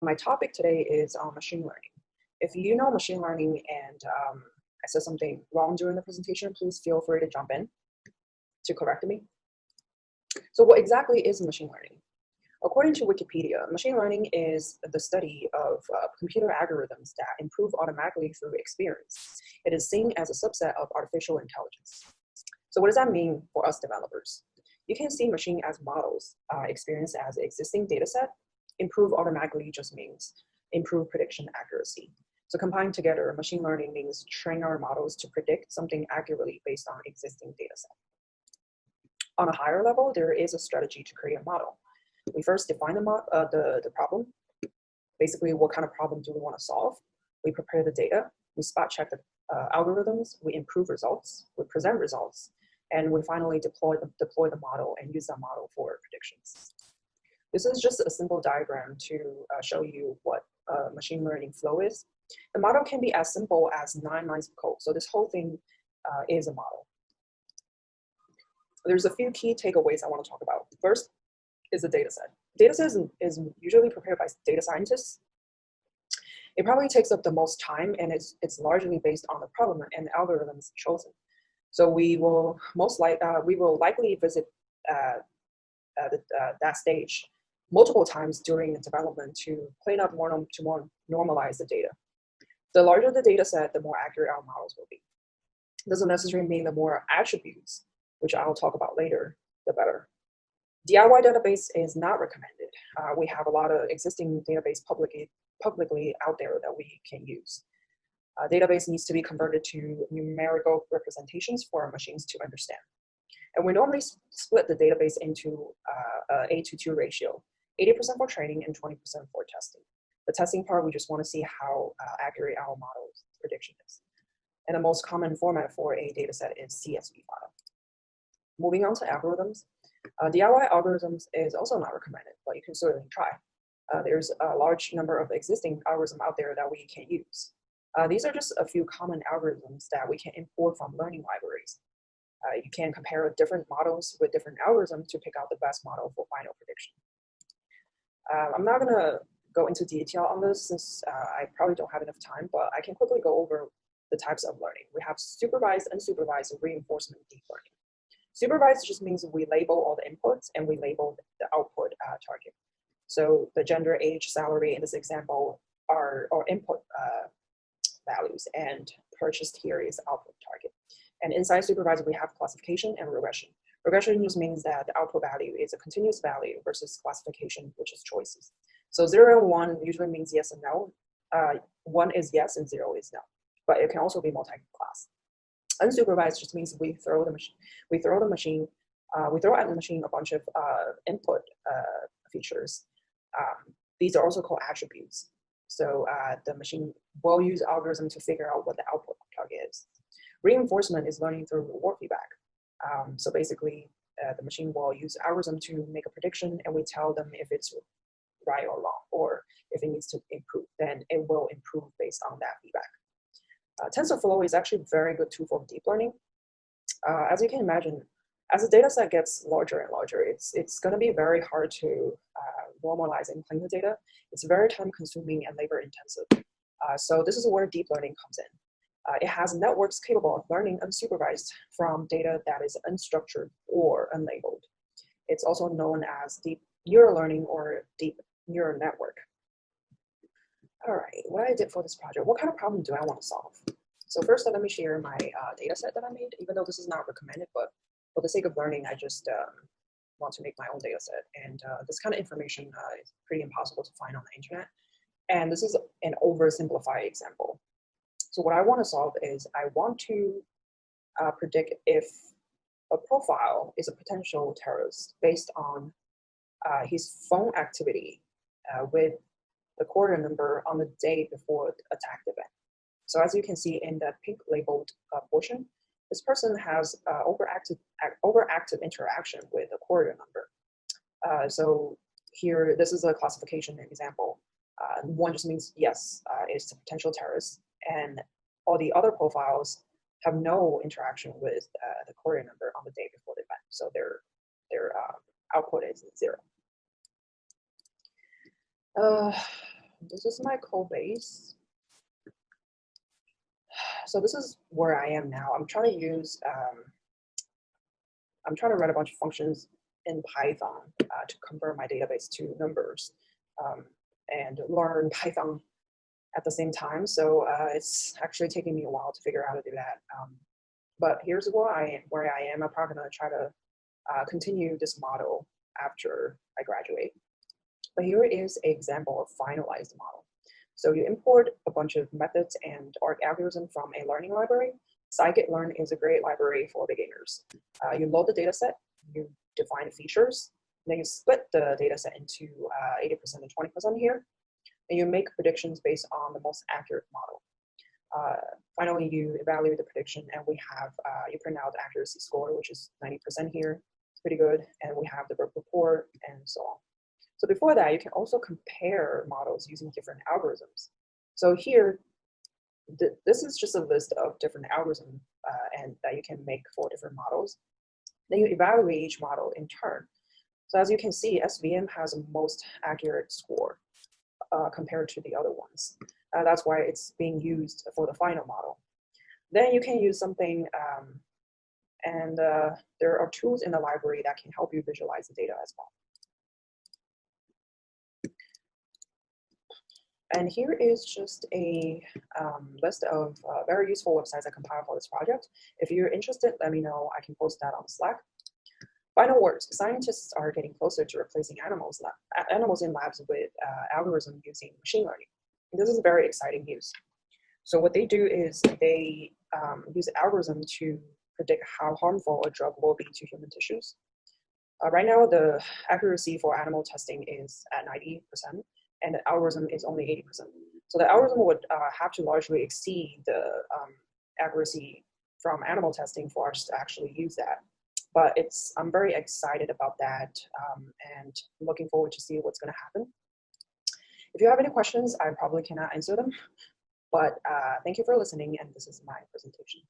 My topic today is on machine learning. If you know machine learning and I said something wrong during the presentation, please feel free to jump in to correct me. So what exactly is machine learning? According to Wikipedia, machine learning is the study of computer algorithms that improve automatically through experience. It is seen as a subset of artificial intelligence. So what does that mean for us developers? You can see machine as models, experience as existing data set. Improve automatically just means improve prediction accuracy. So combined together, machine learning means train our models to predict something accurately based on existing data set. On a higher level, there is a strategy to create a model. We first define the problem. Basically, what kind of problem do we want to solve? We prepare the data, we spot check the algorithms, we improve results, we present results, and we finally deploy the model and use that model for predictions. This is just a simple diagram to show you what machine learning flow is. The model can be as simple as 9 lines of code. So this whole thing is a model. There's a few key takeaways I want to talk about. First is the data set. Data set is usually prepared by data scientists. It probably takes up the most time, and it's largely based on the problem and the algorithms chosen. So we will likely visit that stage multiple times during the development to clean up to more normalize the data. The larger the data set, the more accurate our models will be. It doesn't necessarily mean the more attributes, which I'll talk about later, the better. DIY database is not recommended. We have a lot of existing database publicly out there that we can use. Database needs to be converted to numerical representations for our machines to understand. And we normally split the database into a 8:2 ratio, 80% for training and 20% for testing. The testing part, we just want to see how accurate our model's prediction is. And the most common format for a dataset is CSV file. Moving on to algorithms. DIY algorithms is also not recommended, but you can certainly try. There's a large number of existing algorithms out there that we can use. These are just a few common algorithms that we can import from learning libraries. You can compare different models with different algorithms to pick out the best model for final prediction. I'm not going to go into detail on this since I probably don't have enough time, but I can quickly go over the types of learning. We have supervised, unsupervised, and reinforcement deep learning. Supervised just means we label all the inputs and we label the output target. So the gender, age, salary in this example are input values, and purchased here is output target. And inside supervised, we have classification and regression. Regression just means that the output value is a continuous value versus classification, which is choices. So 0 and 1 usually means yes and no. 1 is yes and 0 is no, but it can also be multi-class. Unsupervised just means we throw at the machine a bunch of input features. These are also called attributes. So the machine will use algorithm to figure out what the output target is. Reinforcement is learning through reward feedback. So basically, the machine will use algorithm to make a prediction, and we tell them if it's right or wrong, or if it needs to improve, then it will improve based on that feedback. TensorFlow is actually a very good tool for deep learning. As you can imagine, as the data set gets larger and larger, it's going to be very hard to normalize and clean the data. It's very time consuming and labor intensive. So this is where deep learning comes in. It has networks capable of learning unsupervised from data that is unstructured or unlabeled. It's also known as deep neural learning or deep neural network. All right, what I did for this project, what kind of problem do I want to solve? So first, let me share my data set that I made, even though this is not recommended, but for the sake of learning, I just want to make my own data set. And this kind of information is pretty impossible to find on the internet. And this is an oversimplified example. So what I want to solve is I want to predict if a profile is a potential terrorist based on his phone activity with the quarter number on the day before the attack event. So as you can see in that pink labeled portion, this person has overactive interaction with the quarter number. So here, this is a classification example. 1 just means yes, it's a potential terrorist, and all the other profiles have no interaction with the quarter number on the day before the event. So their output is 0. this is my code base. So this is where I am now. I'm trying to use, I'm trying to write a bunch of functions in Python to convert my database to numbers and learn Python at the same time. So it's actually taking me a while to figure out how to do that. But here's where I am. I'm probably going to try to continue this model after I graduate. But here is an example of finalized model. So you import a bunch of methods and algorithms from a learning library. Scikit-learn is a great library for beginners. You load the data set, you define features, then you split the data set into 80% and 20% here, and you make predictions based on the most accurate model. Finally, you evaluate the prediction, and we have, you print out the accuracy score, which is 90% here. It's pretty good, and we have the report and so on. So before that, you can also compare models using different algorithms. So here, this is just a list of different algorithms and that you can make for different models. Then you evaluate each model in turn. So as you can see, SVM has the most accurate score compared to the other ones. That's why it's being used for the final model. Then you can use something, and there are tools in the library that can help you visualize the data as well. And here is just a list of very useful websites I compiled for this project. If you're interested, let me know. I can post that on Slack. Final words, scientists are getting closer to replacing animals in labs with algorithms using machine learning. And this is very exciting news. So what they do is they use algorithm to predict how harmful a drug will be to human tissues. Right now, the accuracy for animal testing is at 90%, and the algorithm is only 80%. So the algorithm would have to largely exceed the accuracy from animal testing for us to actually use that. But I'm very excited about that and looking forward to see what's going to happen. If you have any questions, I probably cannot answer them. But thank you for listening, and this is my presentation.